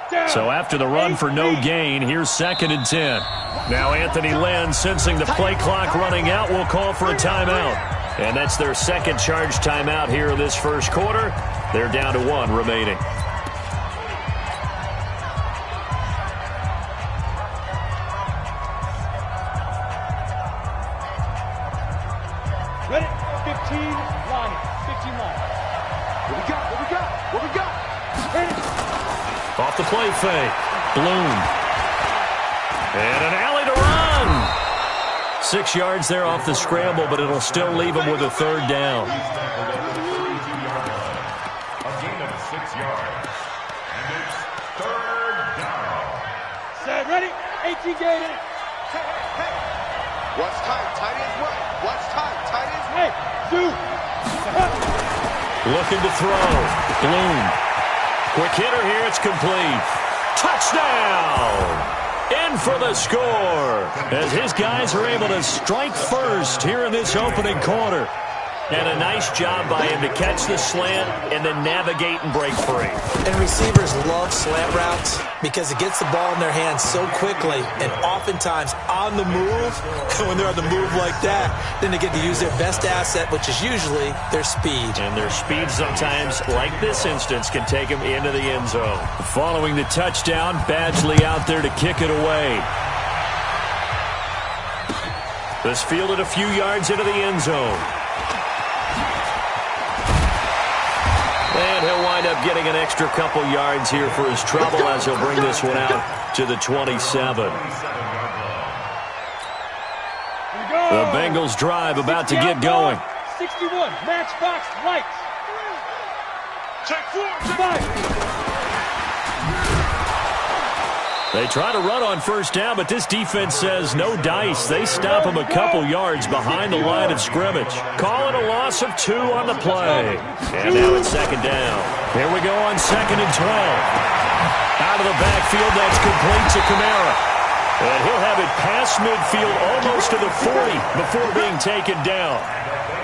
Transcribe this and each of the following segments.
So after the run for no gain, here's 2nd and 10. Now Anthony Lynn, sensing the play clock running out, will call for a timeout. And that's their second charge timeout here in this first quarter. They're down to 1 remaining. Ready? 15 line. 15 line. What we got? What we got? What we got? Off the play fake. Bloom. And an alley to run. 6 yards there off the scramble, but it'll still leave him with a 3rd down. A gain of 6 yards. And it's 3rd down. Set, ready? 18 gated. Hey. What's tight? Tight is what? What's tight? Tight is Hey, Zoo. Looking to throw. Bloom. Quick hitter here. It's complete. Touchdown! In for the score as his guys are able to strike first here in this opening quarter. And a nice job by him to catch the slant and then navigate and break free. And receivers love slant routes because it gets the ball in their hands so quickly and oftentimes on the move. And when they're on the move like that, then they get to use their best asset, which is usually their speed. And their speed sometimes, like this instance, can take them into the end zone. Following the touchdown, Badgley out there to kick it away. This fielded a few yards into the end zone. And he'll wind up getting an extra couple yards here for his trouble as he'll bring this one out to the 27. The Bengals drive about to get going. 61, matchbox lights. Check 4. 5. They try to run on first down, but this defense says no dice. They stop him a couple yards behind the line of scrimmage. Call it a loss of 2 on the play. And now it's 2nd down. Here we go on 2nd and 12. Out of the backfield, that's complete to Kamara. And he'll have it past midfield almost to the 40 before being taken down.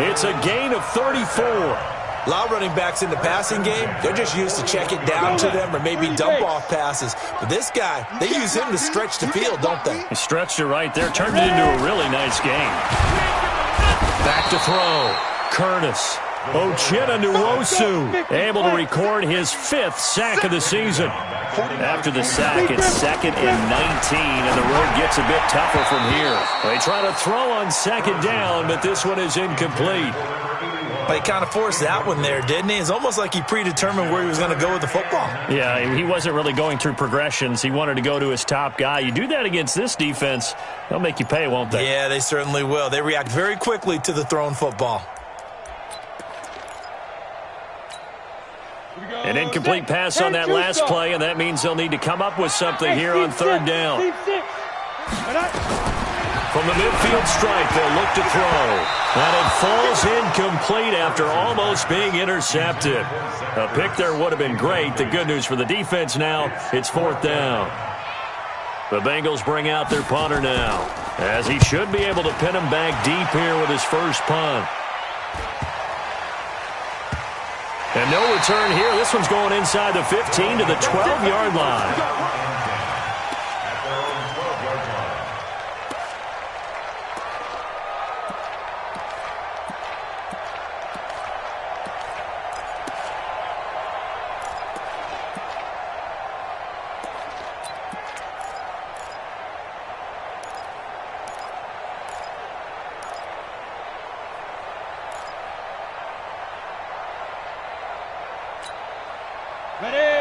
It's a gain of 34. A lot of running backs in the passing game, they're just used to check it down to them or maybe dump-off passes. But this guy, they use him to stretch the field, don't they? He stretched it right there, turned it into a really nice game. Back to throw. Curtis. Ochena Nwosu able to record his 5th sack of the season. After the sack, it's 2nd and 19, and the road gets a bit tougher from here. They try to throw on 2nd down, but this one is incomplete. But he kind of forced that one there, didn't he? It's almost like he predetermined where he was going to go with the football. Yeah, he wasn't really going through progressions. He wanted to go to his top guy. You do that against this defense, they'll make you pay, won't they? Yeah, they certainly will. They react very quickly to the thrown football. An incomplete pass on that last play, and that means they'll need to come up with something here on 3rd down. From the midfield stripe, they'll look to throw. And it falls incomplete after almost being intercepted. A pick there would have been great. The good news for the defense now, it's 4th down. The Bengals bring out their punter now, as he should be able to pin him back deep here with his first punt. And no return here. This one's going inside the 15 to the 12-yard line.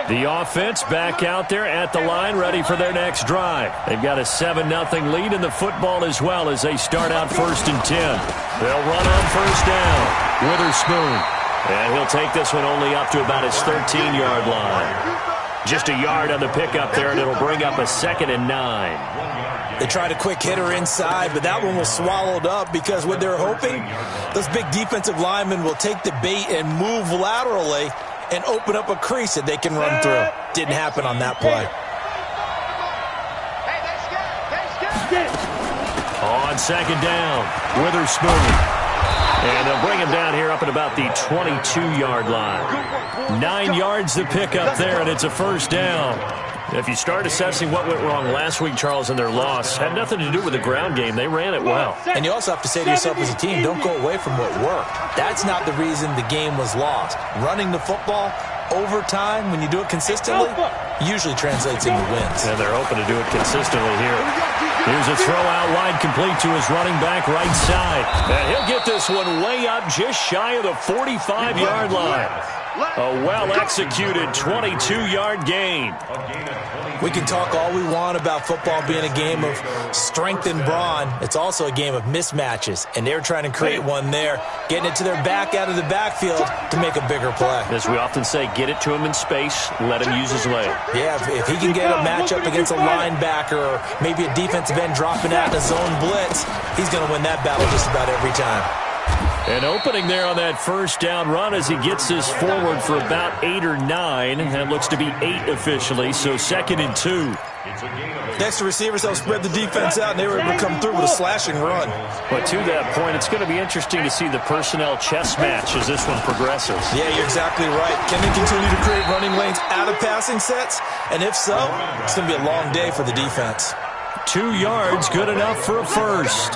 The offense back out there at the line, ready for their next drive. They've got a 7-0 lead in the football as well as they start out 1st and 10. They'll run on first down. Witherspoon. And he'll take this one only up to about his 13-yard line. Just a yard on the pickup there, and it'll bring up a 2nd and 9. They tried a quick hitter inside, but that one was swallowed up because what they're hoping, those big defensive linemen will take the bait and move laterally and open up a crease that they can run through. Didn't happen on that play. On 2nd down, Witherspoon. And they'll bring him down here up at about the 22-yard line. 9 yards to pick up there, and it's a 1st down. If you start assessing what went wrong last week, Charles, in their loss, had nothing to do with the ground game. They ran it well. And you also have to say to yourself as a team, don't go away from what worked. That's not the reason the game was lost. Running the football over time, when you do it consistently, usually translates into wins. And they're hoping to do it consistently here. Here's a throw out wide, complete to his running back right side. And he'll get this one way up just shy of the 45-yard line. A well-executed 22-yard gain. We can talk all we want about football being a game of strength and brawn. It's also a game of mismatches, and they're trying to create one there, getting it to their back out of the backfield to make a bigger play. As we often say, get it to him in space, let him use his leg. Yeah, if he can get a matchup against a linebacker or maybe a defensive end dropping out in a zone blitz, he's going to win that battle just about every time. An opening there on that first down run as he gets this forward for about 8 or 9. That looks to be 8 officially, so 2nd and 2. Next, the receivers help spread the defense out, and they were able to come through with a slashing run. But to that point, it's going to be interesting to see the personnel chess match as this one progresses. Yeah, you're exactly right. Can they continue to create running lanes out of passing sets? And if so, it's going to be a long day for the defense. 2 yards, good enough for a first.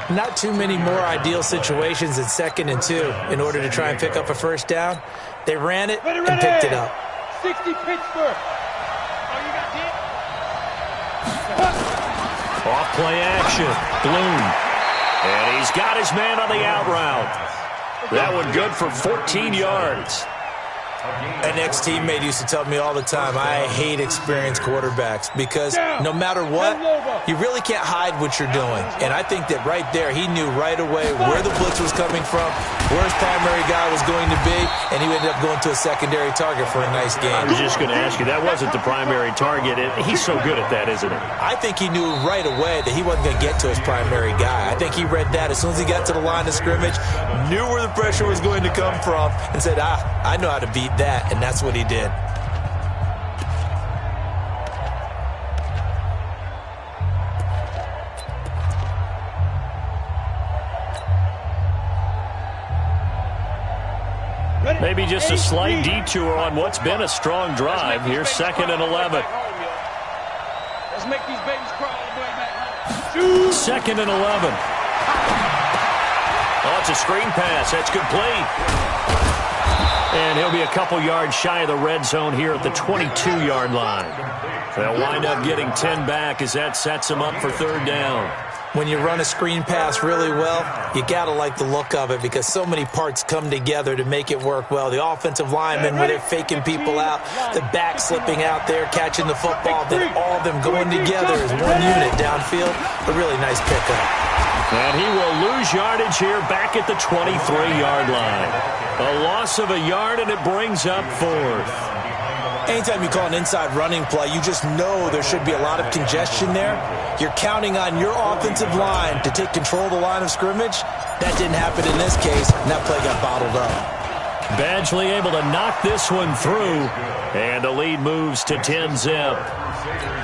Not too many more ideal situations in 2nd and 2 in order to try and pick up a first down. They ran it and picked it up. 60 Pittsburgh. Oh, you got it? Off play action. Bloom. And he's got his man on the out route. That one good for 14 yards. An ex-teammate used to tell me all the time, I hate experienced quarterbacks because no matter what, you really can't hide what you're doing. And I think that right there, he knew right away where the blitz was coming from, where his primary guy was going to be, and he ended up going to a secondary target for a nice game. I was just going to ask you, that wasn't the primary target. He's so good at that, isn't he? I think he knew right away that he wasn't going to get to his primary guy. I think he read that as soon as he got to the line of scrimmage, knew where the pressure was going to come from, and said, I know how to beat that, and that's what he did. Maybe just a slight detour on what's been a strong drive. Here's 2nd and 11. Let's make these babies cry all the way back. 2nd and 11. Oh, it's a screen pass. That's complete. And he'll be a couple yards shy of the red zone here at the 22-yard line. They'll wind up getting 10 back as that sets them up for 3rd down. When you run a screen pass really well, you got to like the look of it because so many parts come together to make it work well. The offensive linemen, where they're faking people out, the back slipping out there, catching the football, then all of them going together as one unit downfield. A really nice pickup. And he will lose yardage here back at the 23-yard line. A loss of a yard, and it brings up 4th. Anytime you call an inside running play, you just know there should be a lot of congestion there. You're counting on your offensive line to take control of the line of scrimmage. That didn't happen in this case, and that play got bottled up. Badgley able to knock this one through, and the lead moves to 10-zip.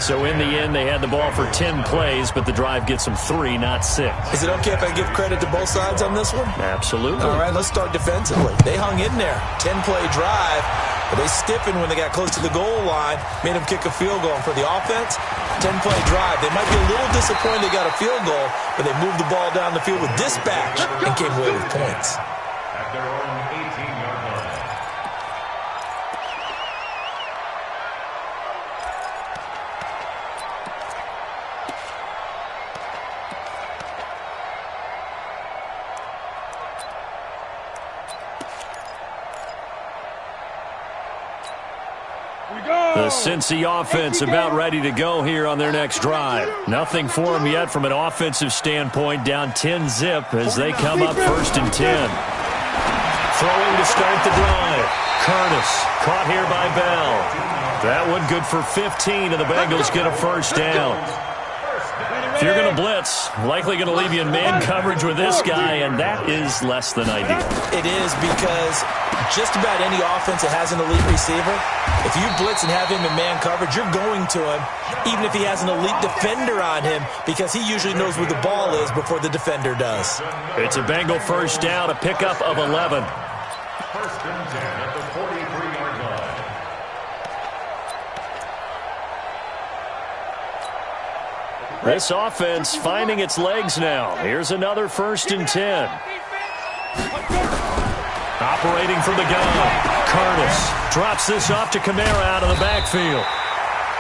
So in the end, they had the ball for 10 plays, but the drive gets them 3, not 6. Is it okay if I give credit to both sides on this one? Absolutely. All right, let's start defensively. They hung in there. 10-play drive, but they stiffened when they got close to the goal line, made them kick a field goal. For the offense, 10-play drive. They might be a little disappointed they got a field goal, but they moved the ball down the field with dispatch and came away with points. At their own 18-yard line. The Cincy offense about ready to go here on their next drive. Nothing for them yet from an offensive standpoint, down 10-zip as they come up 1st and 10. Throwing to start the drive. Curtis caught here by Bell. That one good for 15, and the Bengals get a first down. If you're going to blitz, likely going to leave you in man coverage with this guy, and that is less than ideal. It is because just about any offense that has an elite receiver, if you blitz and have him in man coverage, you're going to him, even if he has an elite defender on him, because he usually knows where the ball is before the defender does. It's a Bengal first down, a pickup of 11. 1st and 10 at the 43-yard line. This offense finding its legs now. Here's another 1st and 10. Operating from the gun. Curtis drops this off to Kamara out of the backfield.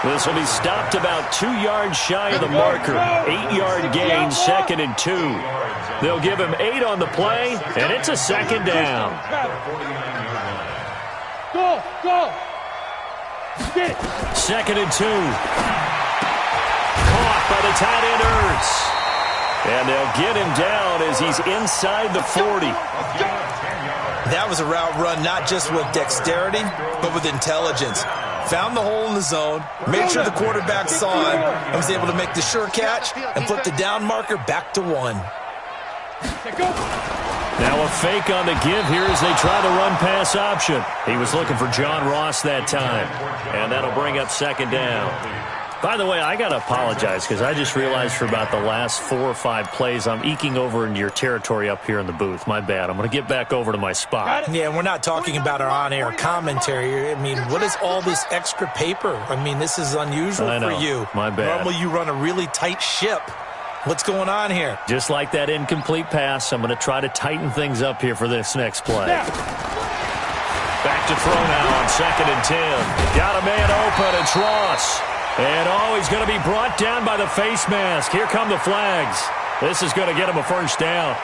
This will be stopped about 2 yards shy of the marker. 8-yard gain, 2nd and 2. They'll give him 8 on the play, and it's a 2nd down. Go! 2nd and 2. Caught by the tight end Ertz. And they'll get him down as he's inside the 40. That was a route run not just with dexterity, but with intelligence. Found the hole in the zone, made sure the quarterback saw him, and was able to make the sure catch and flip the down marker back to 1. Now a fake on the give here as they try the run-pass option. He was looking for John Ross that time, and that'll bring up 2nd down. By the way, I got to apologize because I just realized for about the last 4 or 5 plays, I'm eking over into your territory up here in the booth. My bad. I'm going to get back over to my spot. Yeah, we're not talking about our on-air commentary. I mean, what is all this extra paper? I mean, this is unusual for you. My bad. Normally you run a really tight ship. What's going on here? Just like that incomplete pass, I'm going to try to tighten things up here for this next play. Back to throw now on 2nd and 10. Got a man open. It's Ross. And he's going to be brought down by the face mask. Here come the flags. This is going to get him a 1st down.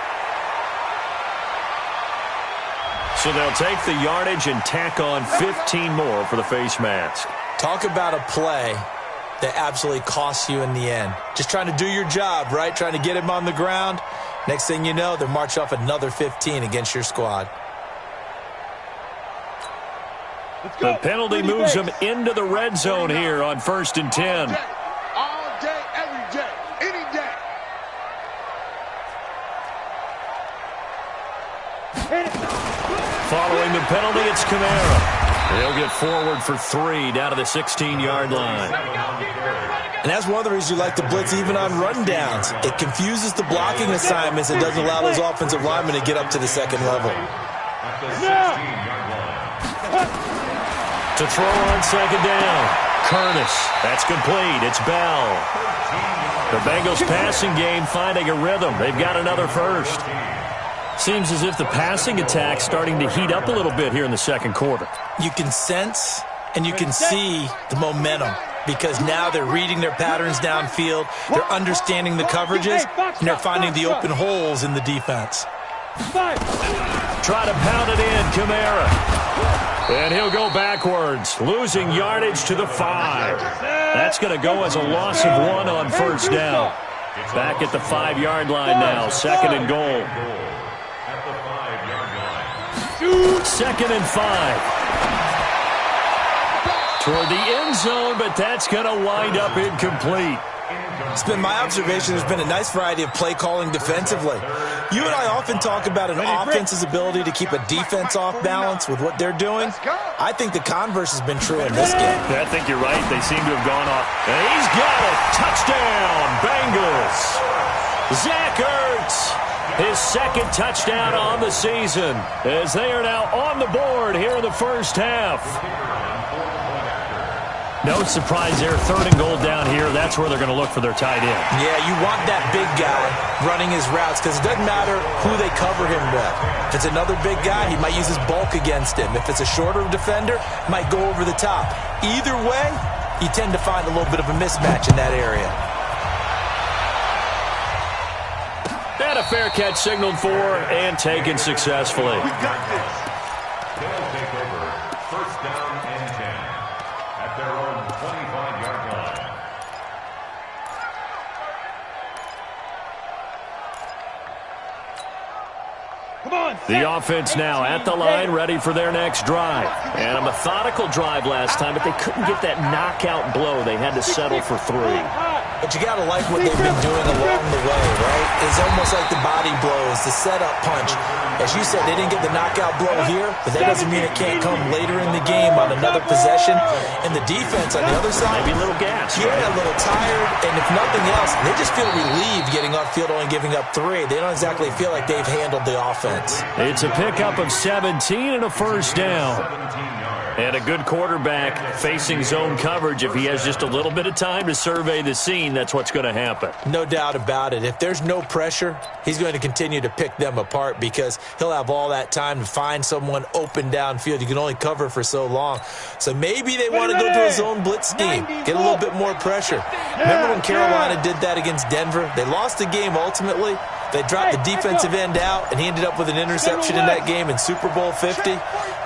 So they'll take the yardage and tack on 15 more for the face mask. Talk about a play that absolutely costs you in the end. Just trying to do your job, right? Trying to get him on the ground. Next thing you know, they'll march off another 15 against your squad. The penalty moves him into the red zone here on 1st and 10. All day, every day, any day. Following the penalty, it's Kamara. He'll get forward for 3 down to the 16-yard line. And that's one of the reasons you like to blitz even on rundowns. It confuses the blocking assignments and doesn't allow those offensive linemen to get up to the 2nd level. To throw on 2nd down. Curtis. That's complete. It's Bell. The Bengals passing game finding a rhythm. They've got another 1st. Seems as if the passing attack's starting to heat up a little bit here in the 2nd quarter. You can sense and you can see the momentum because now they're reading their patterns downfield, they're understanding the coverages, and they're finding the open holes in the defense. Try to pound it in, Kamara. And he'll go backwards, losing yardage to the 5. That's going to go as a loss of 1 on 1st down. Back at the 5-yard line now, 2nd and goal. 2nd and 5. Toward the end zone, but that's going to wind up incomplete. It's been my observation there's been a nice variety of play calling defensively. You and I often talk about an offense's ability to keep a defense off balance with what they're doing. I think the converse has been true in this game. I think you're right. They seem to have gone off. And he's got it. Touchdown, Bengals. Zach Ertz, his 2nd touchdown on the season as they are now on the board here in the 1st half. No surprise there, 3rd and goal down here. That's where they're going to look for their tight end. Yeah, you want that big guy running his routes because it doesn't matter who they cover him with. If it's another big guy, he might use his bulk against him. If it's a shorter defender, might go over the top. Either way, you tend to find a little bit of a mismatch in that area. And a fair catch signaled for and taken successfully. We got this. They'll take over 1st down and 10 at their own 25-yard line. The offense now at the line, ready for their next drive. And a methodical drive last time, but they couldn't get that knockout blow. They had to settle for 3. But you got to like what they've been doing along the way, right? It's almost like the body blows, the setup punch. As you said, they didn't get the knockout blow here, but that doesn't mean it can't come later in the game on another possession. And the defense on the other side, maybe a little gas. Yeah, a little tired. And if nothing else, they just feel relieved getting off field, only giving up 3. They don't exactly feel like they've handled the offense. It's a pickup of 17 and a 1st down. And a good quarterback facing zone coverage, if he has just a little bit of time to survey the scene, that's what's going to happen. No doubt about it. If there's no pressure, he's going to continue to pick them apart because he'll have all that time to find someone open downfield. You can only cover for so long. So maybe they want to go to a zone blitz scheme, get a little bit more pressure. Remember when Carolina did that against Denver? They lost the game ultimately. They dropped the defensive end out, and he ended up with an interception in that game in Super Bowl 50.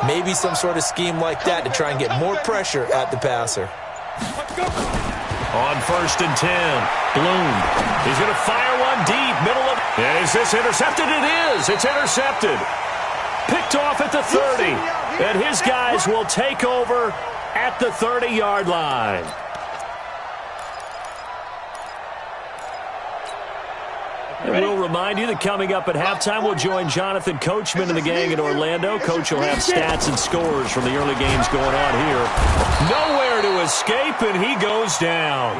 Maybe some sort of scheme like that to try and get more pressure at the passer. On 1st and 10, Bloom. He's going to fire one deep, middle of... And is this intercepted? It is. It's intercepted. Picked off at the 30. And his guys will take over at the 30-yard line. And we'll remind you that coming up at halftime, we'll join Jonathan Coachman and the gang in Orlando. Coach will have stats and scores from the early games going on here. Nowhere to escape, and he goes down.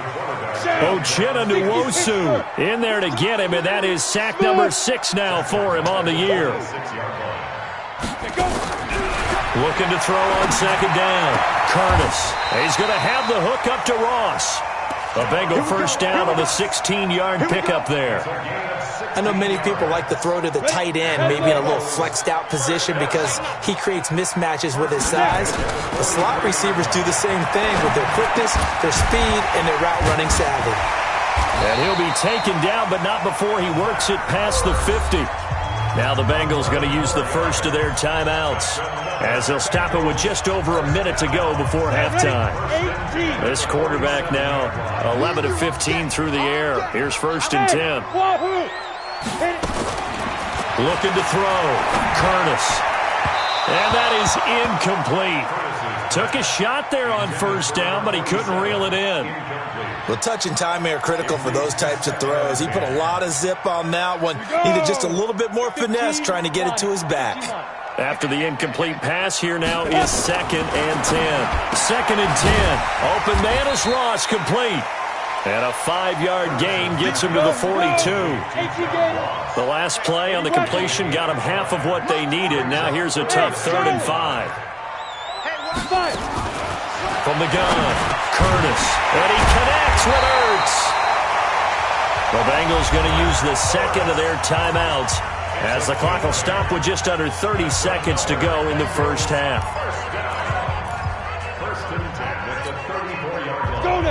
Uchenna Nwosu in there to get him, and that is sack number 6 now for him on the year. Looking to throw on 2nd down. Curtis. He's going to have the hook up to Ross. A Bengal first down on the 16-yard pickup there. I know many people like to throw to the tight end, maybe in a little flexed out position because he creates mismatches with his size. The slot receivers do the same thing with their quickness, their speed, and their route running savvy. And he'll be taken down, but not before he works it past the 50. Now the Bengals going to use the first of their timeouts as they'll stop it with just over a minute to go before halftime. This quarterback now 11 of 15 through the air. Here's 1st and 10. Looking to throw. Curtis. And that is incomplete. Took a shot there on 1st down, but he couldn't reel it in. Well, touch and time are critical for those types of throws. He put a lot of zip on that one. Needed just a little bit more finesse trying to get it to his back. After the incomplete pass, here now is 2nd and 10. 2nd and 10. Open man is Ross, complete. And a 5-yard gain gets him to the 42. The last play on the completion got him half of what they needed. Now here's a tough 3rd and 5. From the gun, Curtis. And he connects with Ertz. The Bengals going to use the second of their timeouts as the clock will stop with just under 30 seconds to go in the first half.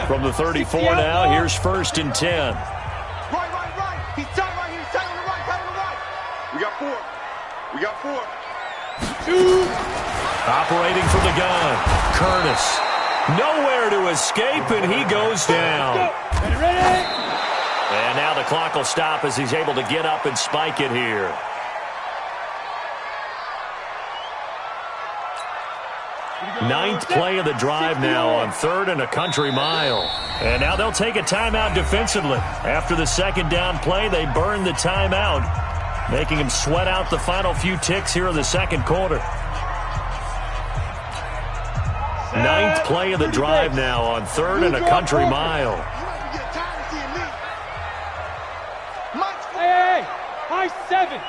From the 34 now, here's 1st and 10. Right. He's tight right here. He's tight on the right. We got 4. Operating from the gun, Curtis. Nowhere to escape, and he goes down. And now the clock will stop as he's able to get up and spike it here. Ninth play of the drive now on 3rd and a country mile. And now they'll take a timeout defensively. After the 2nd down play, they burn the timeout, making him sweat out the final few ticks here in the 2nd quarter. 9th play of the drive now on 3rd and a country mile. Hey, high 7.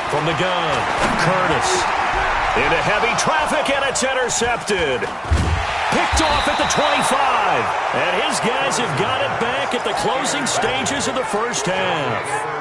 From the gun, Curtis. Into heavy traffic, and it's intercepted. Picked off at the 25. And his guys have got it back at the closing stages of the first half.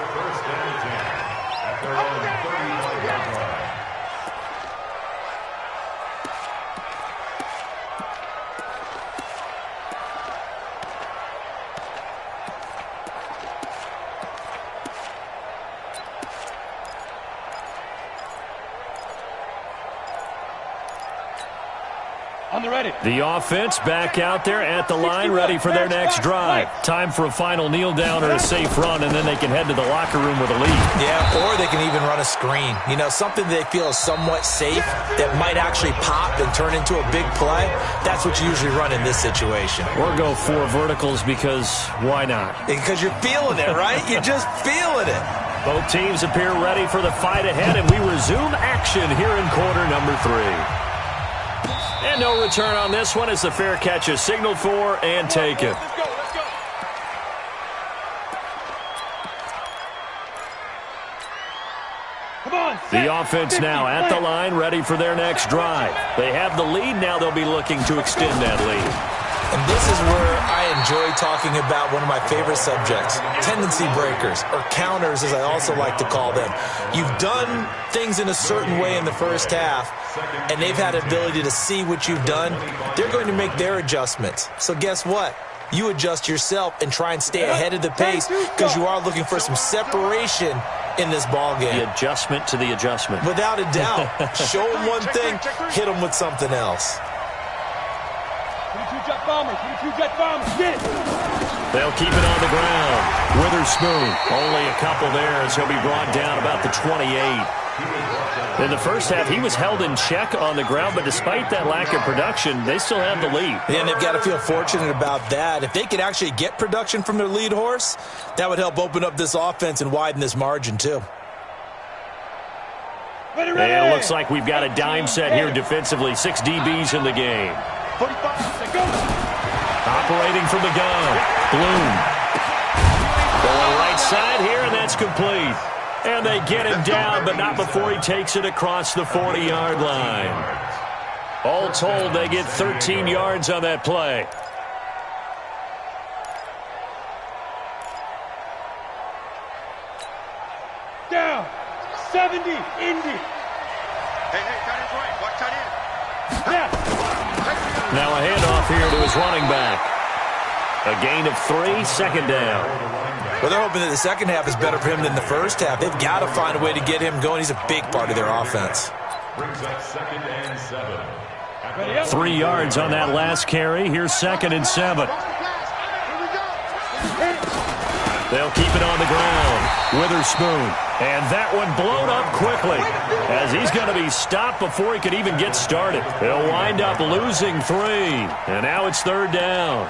The offense back out there at the line, ready for their next drive. Time for a final kneel down or a safe run, and then they can head to the locker room with a lead. Yeah, or they can even run a screen. You know, something they feel is somewhat safe that might actually pop and turn into a big play. That's what you usually run in this situation. Or go 4 verticals because why not? Because you're feeling it, right? You're just feeling it. Both teams appear ready for the fight ahead, and we resume action here in quarter number 3. And no return on this one as the fair catch is signaled for and taken. Let's go. Come on, The offense now at the line, ready for their next drive. They have the lead. Now they'll be looking to extend that lead. And this is where I enjoy talking about one of my favorite subjects, tendency breakers, or counters as I also like to call them. You've done things in a certain way in the first half, and they've had the ability to see what you've done. They're going to make their adjustments. So guess what? You adjust yourself and try and stay ahead of the pace because you are looking for some separation in this ball game. The adjustment to the adjustment. Without a doubt. Show them one thing, hit them with something else. 22 jet bombers, 22 jet bombers, get it! They'll keep it on the ground. Witherspoon, only a couple there as he'll be brought down about the 28. In the first half, he was held in check on the ground, but despite that lack of production, they still have the lead. And they've got to feel fortunate about that. If they could actually get production from their lead horse, that would help open up this offense and widen this margin too. Ready, And it looks like we've got a dime set here defensively. 6 DBs in the game. 45, go! Operating from the gun. Bloom. Going right side here, and that's complete. And they get him down, but not before he takes it across the 40-yard line. All told, they get 13 yards on that play. Down! 70, Indy! Hey, tight end's right. Watch tight end. Yeah! Now a handoff here to his running back. A gain of 3, second down. Well, they're hoping that the second half is better for him than the first half. They've got to find a way to get him going. He's a big part of their offense. Brings up 2nd and 7. 3 yards on that last carry. Here's 2nd and 7. They'll keep it on the ground. Witherspoon. And that one blown up quickly as he's going to be stopped before he could even get started. They'll wind up losing 3. And now it's 3rd down.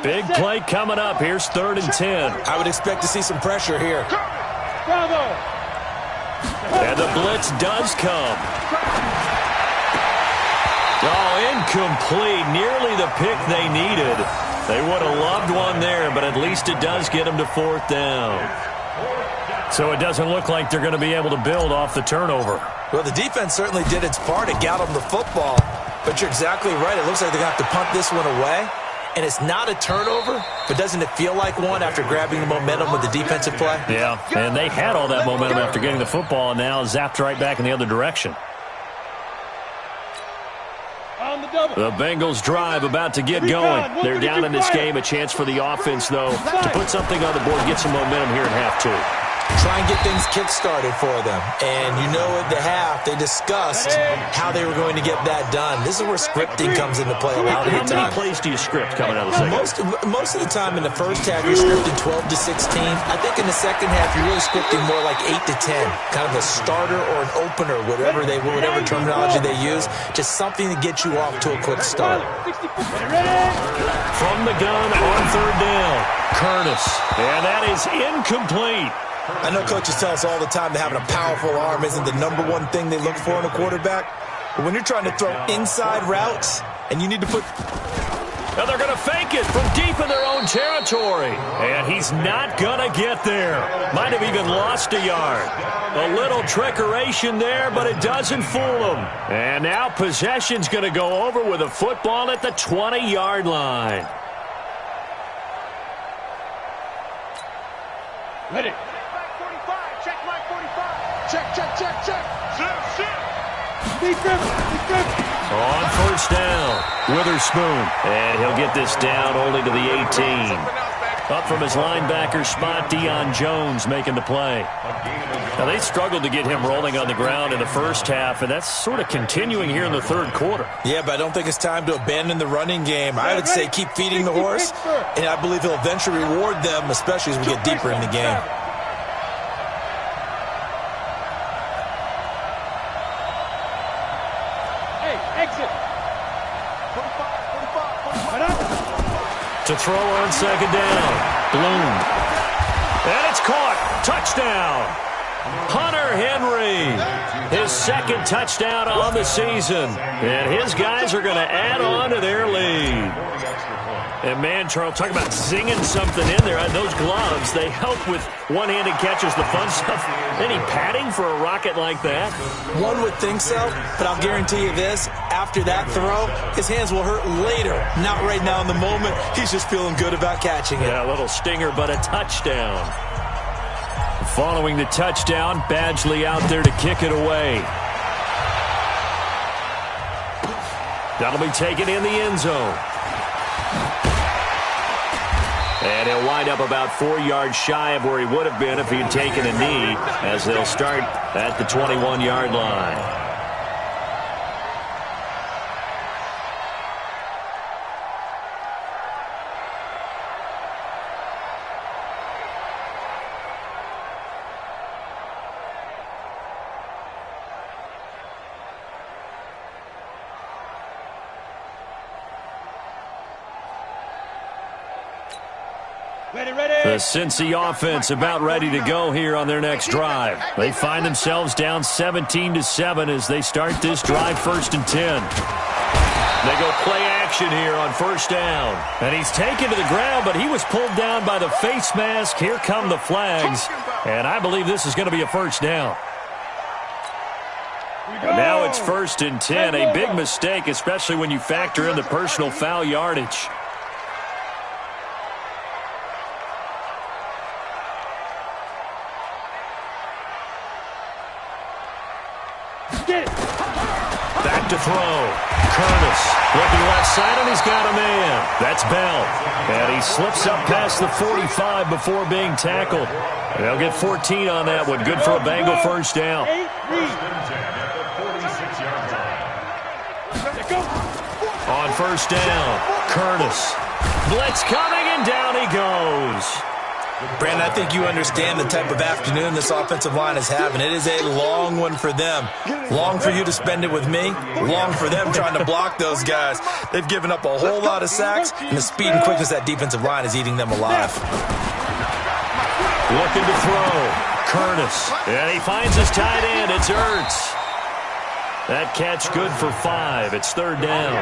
Big play coming up. Here's 3rd and 10. I would expect to see some pressure here. Bravo! And the blitz does come. Oh, incomplete. Nearly the pick they needed. They would have loved one there, but at least it does get them to 4th down. So it doesn't look like they're going to be able to build off the turnover. Well, the defense certainly did its part. It got them the football. But you're exactly right. It looks like they're going to have to punt this one away. And it's not a turnover, but doesn't it feel like one after grabbing the momentum with the defensive play? Yeah, and they had all that momentum after getting the football and now zapped right back in the other direction. On the double. The Bengals drive about to get going. They're down in this game. A chance for the offense, though, to put something on the board, get some momentum here in half 2. Try and get things kick-started for them. And you know at the half, they discussed how they were going to get that done. This is where scripting comes into play a lot of the How time. many plays do you script coming out of the second? Most of the time in the first half, you're scripting 12 to 16. I think in the second half, you're really scripting more like 8 to 10. Kind of a starter or an opener, whatever terminology they use. Just something to get you off to a quick start. 60, ready? From the gun on 3rd down, Curtis. And that is incomplete. I know coaches tell us all the time that having a powerful arm isn't the #1 thing they look for in a quarterback. But when you're trying to throw inside routes and you need to put... Now they're going to fake it from deep in their own territory. And he's not going to get there. Might have even lost a yard. A little trickeration there, but it doesn't fool him. And now possession's going to go over with a football at the 20-yard line. Ready. On 1st down, Witherspoon. And he'll get this down only to the 18. Up from his linebacker spot, Deion Jones making the play. Now, they struggled to get him rolling on the ground in the first half, and that's sort of continuing here in the 3rd quarter. Yeah, but I don't think it's time to abandon the running game. I would say keep feeding the horse, and I believe he'll eventually reward them, especially as we get deeper in the game. Exit. To throw on 2nd down, Bloom. And it's caught. Touchdown. Hunter Henry. His 2nd touchdown on the season. And his guys are going to add on to their lead. extra point. And man, Charles, talk about zinging something in there. Those gloves, they help with one-handed catches, the fun stuff. Any padding for a rocket like that? One would think so, but I'll guarantee you this. After that throw, his hands will hurt later. Not right now in the moment. He's just feeling good about catching it. Yeah, a little stinger, but a touchdown. Following the touchdown, Badgley out there to kick it away. That'll be taken in the end zone. And he'll wind up about 4 yards shy of where he would have been if he had taken a knee, as they'll start at the 21-yard line. The Cincy offense about ready to go here on their next drive. They find themselves down 17-7 as they start this drive 1st and 10. They go play action here on 1st down. And he's taken to the ground, but he was pulled down by the face mask. Here come the flags. And I believe this is going to be a 1st down. And now it's 1st and 10. A big mistake, especially when you factor in the personal foul yardage. Back to throw. Curtis looking left side, and he's got a man. That's Bell. And he slips up past the 45 before being tackled. They'll get 14 on that one. Good for a Bengal 1st down. On 1st down, Curtis. Blitz coming, and down he goes. Brandon, I think you understand the type of afternoon this offensive line is having. It is a long one for them. Long for you to spend it with me. Long for them trying to block those guys. They've given up a whole lot of sacks, and the speed and quickness of that defensive line is eating them alive. Looking to throw. Curtis. And he finds his tight end. It's Ertz. That catch good for 5. It's 3rd down.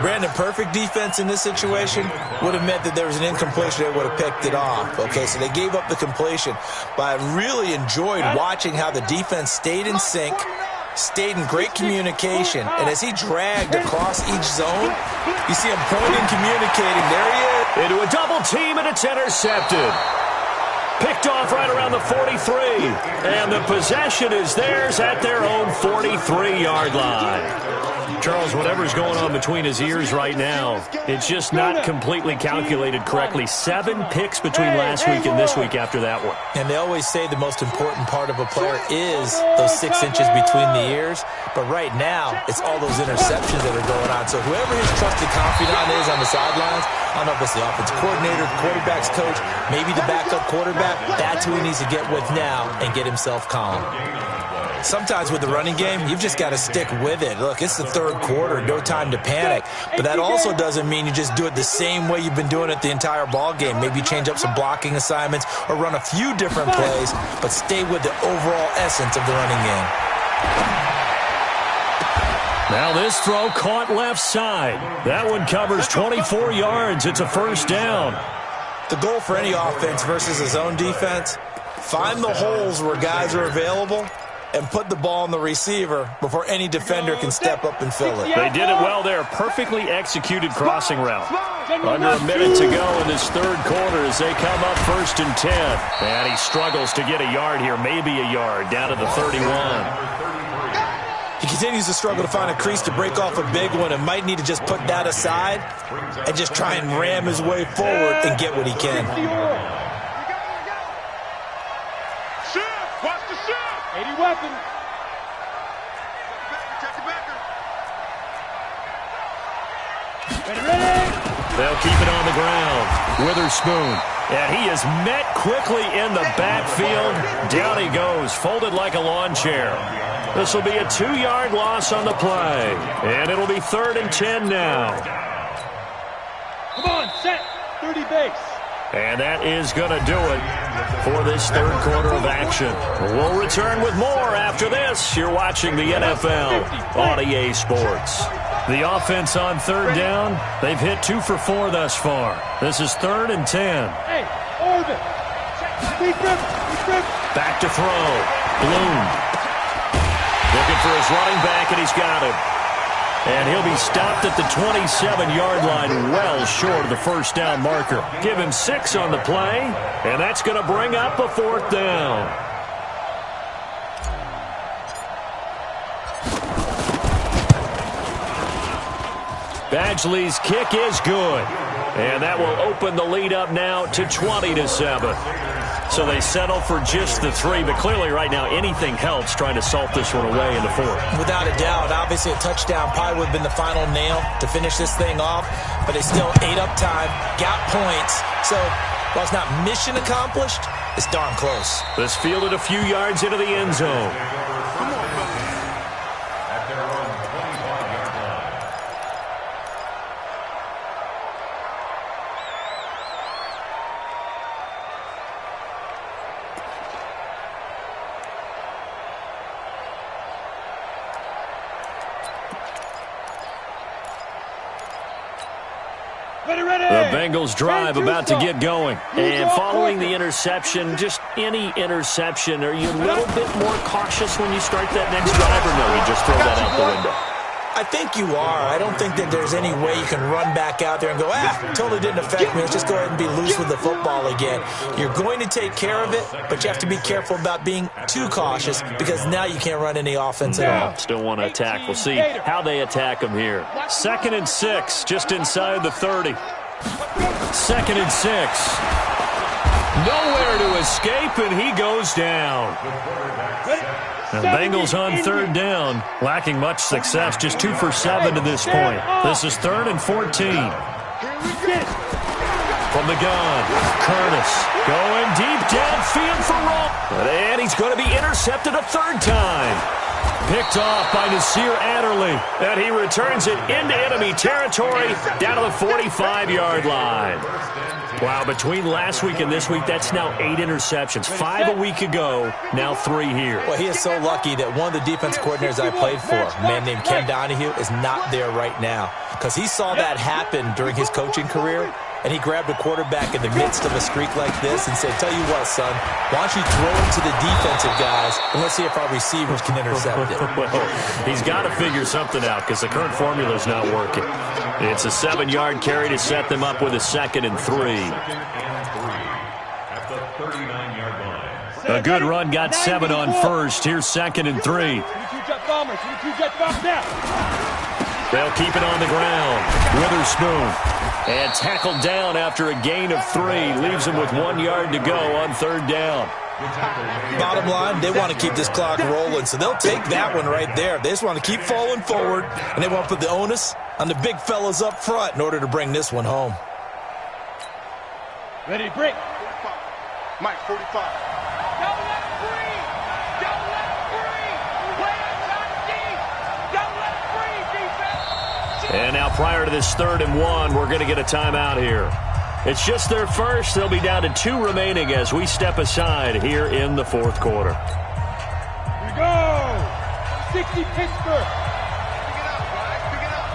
Brandon, perfect defense in this situation would have meant that there was an incompletion. They would have picked it off. Okay, so they gave up the completion. But I really enjoyed watching how the defense stayed in sync, stayed in great communication. And as he dragged across each zone, you see him pointing, communicating. There he is. Into a double team, and it's intercepted. Picked off right around the 43. And the possession is theirs at their own 43-yard line. Charles, whatever's going on between his ears right now, it's just not completely calculated correctly. 7 picks between last week and this week after that one. And they always say the most important part of a player is those 6 inches between the ears. But right now, it's all those interceptions that are going on. So whoever his trusted confidant is on the sidelines, I don't know if it's the offensive coordinator, the quarterback's coach, maybe the backup quarterback, that's who he needs to get with now and get himself calm. Sometimes with the running game, you've just got to stick with it. Look, it's the 3rd quarter, no time to panic. But that also doesn't mean you just do it the same way you've been doing it the entire ball game. Maybe change up some blocking assignments or run a few different plays, but stay with the overall essence of the running game. Now this throw caught left side. That one covers 24 yards. It's a 1st down. The goal for any offense versus a zone defense, find the holes where guys are available and put the ball on the receiver before any defender can step up and fill it. They did it well there. Perfectly executed crossing route. Under a minute to go in this 3rd quarter as they come up 1st and 10. And he struggles to get a yard here, maybe a yard, down to the 31. He continues to struggle to find a crease to break off a big one and might need to just put that aside and just try and ram his way forward and get what he can. Shift! Watch the shift! 80 weapon. Ready! They'll keep it on the ground. Witherspoon. And he is met quickly in the backfield. Down he goes, folded like a lawn chair. This will be a 2-yard loss on the play. And it'll be 3rd and 10 now. Come on, set. 30 base. And that is going to do it for this 3rd quarter of action. We'll return with more after this. You're watching the NFL on EA Sports. The offense on third down, they've hit 2 for 4 thus far. This is 3rd and 10. Hey, Orbit. Back to throw. Bloom. Looking for his running back, and he's got him. And he'll be stopped at the 27-yard line, well short of the first down marker. Give him 6 on the play, and that's going to bring up a 4th down. Badgley's kick is good. And that will open the lead up now to 20-7. So they settle for just the 3, but clearly right now anything helps trying to salt this one away in the 4th. Without a doubt, obviously a touchdown probably would have been the final nail to finish this thing off, but they still ate up time, got points. So while it's not mission accomplished, it's darn close. This fielded a few yards into the end zone. The Bengals drive about to get going. And following the interception, just any interception, are you a little bit more cautious when you start that next drive, or no, you just throw that out the window? I think you are. I don't think that there's any way you can run back out there and go, totally didn't affect me. Let's just go ahead and be loose with the football again. You're going to take care of it, but you have to be careful about being too cautious because now you can't run any offense at all. Still want to attack. We'll see how they attack them here. 2nd and 6, just inside the 30. 2nd and 6. Nowhere to escape, and he goes down. The Bengals on 3rd down, lacking much success, just 2 for 7 to this point. This is 3rd and 14. From the gun, Curtis going deep downfield for Roll. And he's going to be intercepted a 3rd time. Picked off by Nasir Adderley, and he returns it into enemy territory down to the 45-yard line. Wow, between last week and this week, that's now 8 interceptions. 5 a week ago, now 3 here. Well, he is so lucky that one of the defense coordinators I played for, a man named Ken Donahue, is not there right now because he saw that happen during his coaching career, and he grabbed a quarterback in the midst of a streak like this and said, tell you what, son, why don't you throw it to the defensive guys, and let's see if our receivers can intercept it. Well, he's got to figure something out because the current formula is not working. It's a 7-yard carry to set them up with a 2nd and 3. At the 39-yard line. A good run got 7 on first. Here's 2nd and 3. They'll keep it on the ground. Witherspoon. And tackled down after a gain of 3. Leaves him with 1 yard to go on 3rd down. Bottom line, they want to keep this clock rolling, so they'll take that one right there. They just want to keep falling forward, and they want to put the onus on the big fellas up front in order to bring this one home. Ready to break. 45. Mike, 45. Don't let it breathe. Don't let it breathe. Play outside deep. Don't let it breathe, defense. And now prior to this 3rd and 1, we're going to get a timeout here. It's just their first. They'll be down to 2 remaining as we step aside here in the 4th quarter. Here we go. 60 Pittsburgh. Pick it up.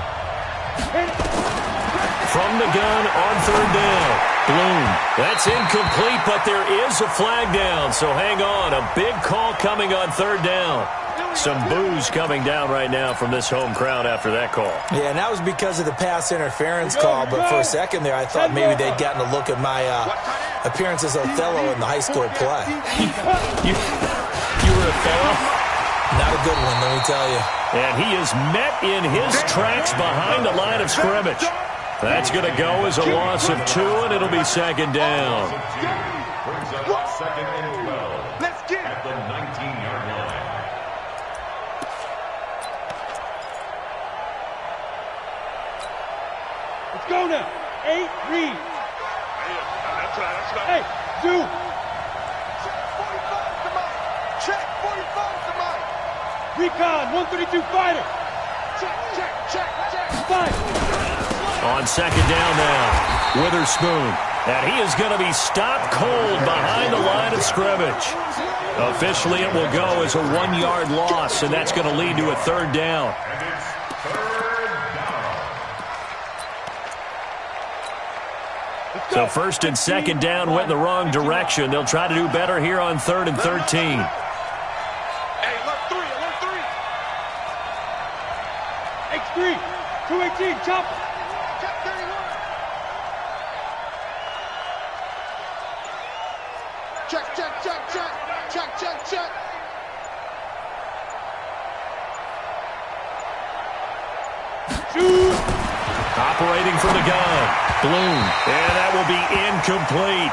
From the gun on 3rd down. Bloom. That's incomplete, but there is a flag down, so hang on. A big call coming on 3rd down. Some boos coming down right now from this home crowd after that call. Yeah, and that was because of the pass interference call, but for a second there I thought maybe they'd gotten a look at my appearance as Othello in the high school play. You were Othello? Not a good one, let me tell you. And he is met in his tracks behind the line of scrimmage. That's going to go as a loss of 2, and it'll be 2nd down. Brings up 2nd and 12. Let's get At the 19-yard line. Let's go now. 8, read. That's right. Hey, do. Check 45 to Mike. Check 45 to Mike. Recon, 132 fighter. Check. Fight. On 2nd down now, Witherspoon. And he is going to be stopped cold behind the line of scrimmage. Officially, it will go as a 1-yard loss, and that's going to lead to a 3rd down. And it's 3rd down. So first and second down went in the wrong direction. They'll try to do better here on 3rd and 13. Hey, alert 3, alert 3. X3, 218, chop. Check 31. Check, check, check, check. Check, check, check. Shoot. Operating from the gun. Bloom. And that will be incomplete.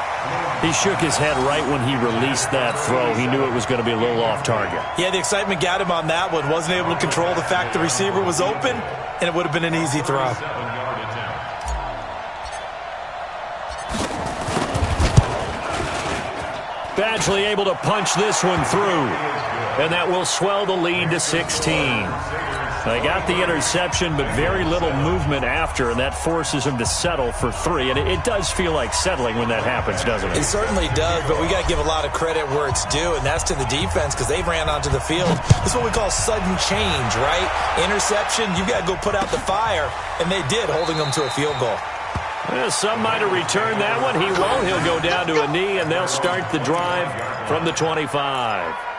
He shook his head right when he released that throw. He knew it was going to be a little off target. Yeah, the excitement got him on that one. Wasn't able to control the fact the receiver was open, and it would have been an easy throw. 7-yard attempt. Badgley able to punch this one through. And that will swell the lead to 16. They got the interception, but very little movement after, and that forces him to settle for 3. And it does feel like settling when that happens, doesn't it? It certainly does, but we got to give a lot of credit where it's due, and that's to the defense because they ran onto the field. This is what we call sudden change, right? Interception, you got to go put out the fire, and they did, holding them to a field goal. Well, some might have returned that one. He won't. He'll go down to a knee, and they'll start the drive from the 25.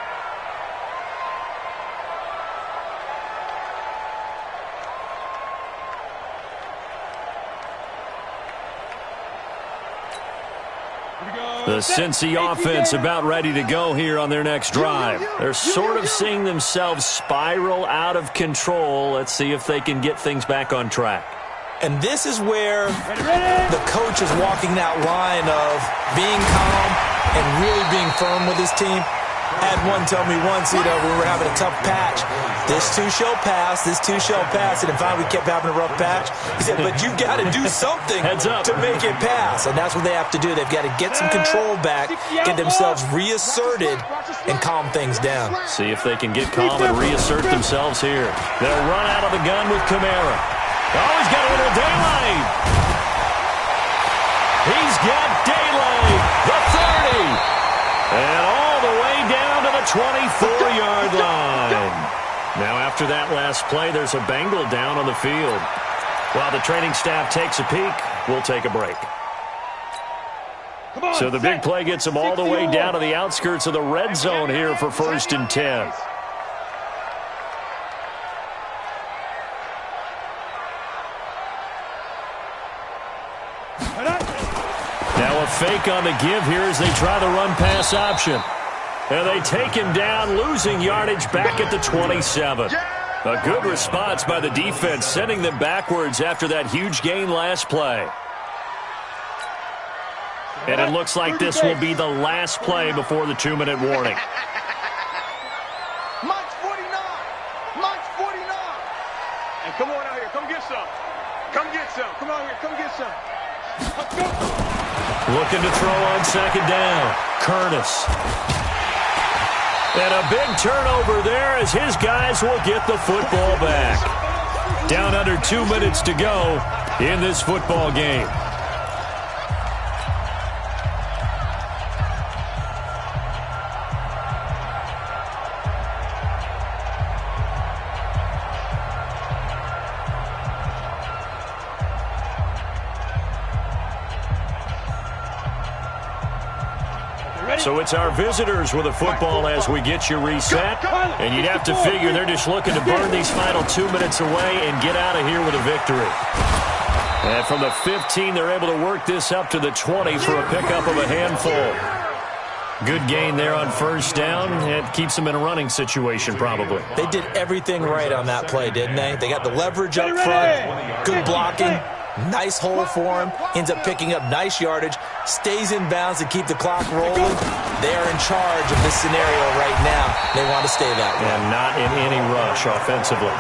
The Cincy offense about ready to go here on their next drive. They're sort of seeing themselves spiral out of control. Let's see if they can get things back on track. And this is where the coach is walking that line of being calm and really being firm with his team. Had one tell me once, we were having a tough patch. This too shall pass, this too shall pass. And finally we kept having a rough patch. He said, but you got to do something to make it pass. And that's what they have to do. They've got to get some control back, get themselves reasserted, and calm things down. See if they can get calm and reassert themselves here. They'll run out of the gun with Kamara. Oh, he's got a little daylight. He's got daylight. The 30. And all the way down to the 24-yard line. Now, after that last play, there's a Bengal down on the field. While the training staff takes a peek, we'll take a break. So the big play gets them all the way down to the outskirts of the red zone here for 1st and 10. Now a fake on the give here as they try the run-pass option. And they take him down, losing yardage back at the 27. A good response by the defense, sending them backwards after that huge gain last play. And it looks like this will be the last play before the 2-minute warning. Mike's 49. Mike's 49. Hey, come on out here. Come get some. Come get some. Come out here. Come get some. Let's go. Looking to throw on 2nd down. Curtis. And a big turnover there as his guys will get the football back. Down under 2 minutes to go in this football game. So it's our visitors with a football as we get you reset. And you'd have to figure they're just looking to burn these final 2 minutes away and get out of here with a victory. And from the 15, they're able to work this up to the 20 for a pickup of a handful. Good gain there on 1st down. It keeps them in a running situation probably. They did everything right on that play, didn't they? They got the leverage up front, good blocking. Nice hole for him. Ends up picking up nice yardage. Stays in bounds to keep the clock rolling. They are in charge of this scenario right now. They want to stay that way. And not in any rush offensively.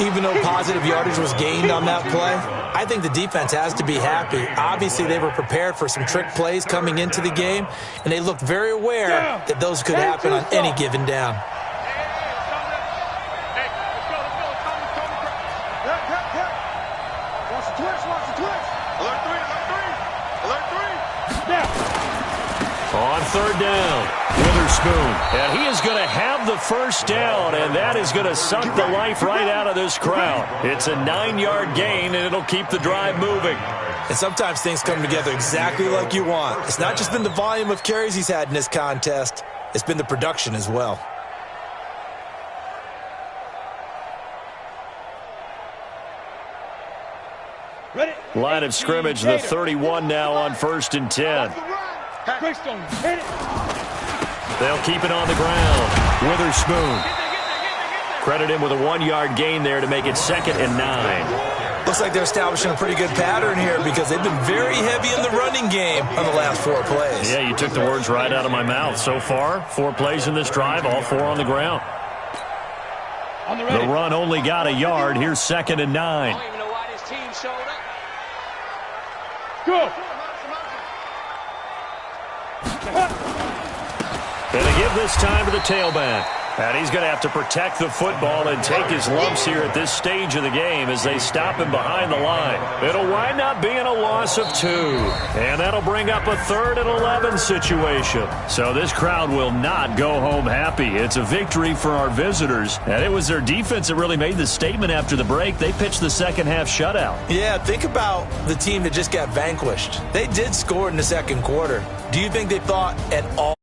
Even though positive yardage was gained on that play, I think the defense has to be happy. Obviously, they were prepared for some trick plays coming into the game, and they looked very aware that those could happen on any given down. On 3rd down, Witherspoon, and he is going to have the first down, and that is going to suck the life right out of this crowd. It's a 9-yard gain, and it'll keep the drive moving. And sometimes things come together exactly like you want. It's not just been the volume of carries he's had in this contest. It's been the production as well. Line of scrimmage, the 31 now on 1st and 10. They'll keep it on the ground. Witherspoon. Credit him with a 1-yard gain there to make it 2nd and 9. Looks like they're establishing a pretty good pattern here because they've been very heavy in the running game on the last 4 plays. Yeah, you took the words right out of my mouth. So far, 4 plays in this drive, all 4 on the ground. The run only got a yard. Here's 2nd and 9. I don't even know why this team showed up. Go. And they give this time to the tailback. And he's going to have to protect the football and take his lumps here at this stage of the game as they stop him behind the line. It'll wind up being a loss of 2. And that'll bring up a 3rd and 11 situation. So this crowd will not go home happy. It's a victory for our visitors. And it was their defense that really made the statement after the break. They pitched the second-half shutout. Yeah, think about the team that just got vanquished. They did score in the second quarter. Do you think they thought at all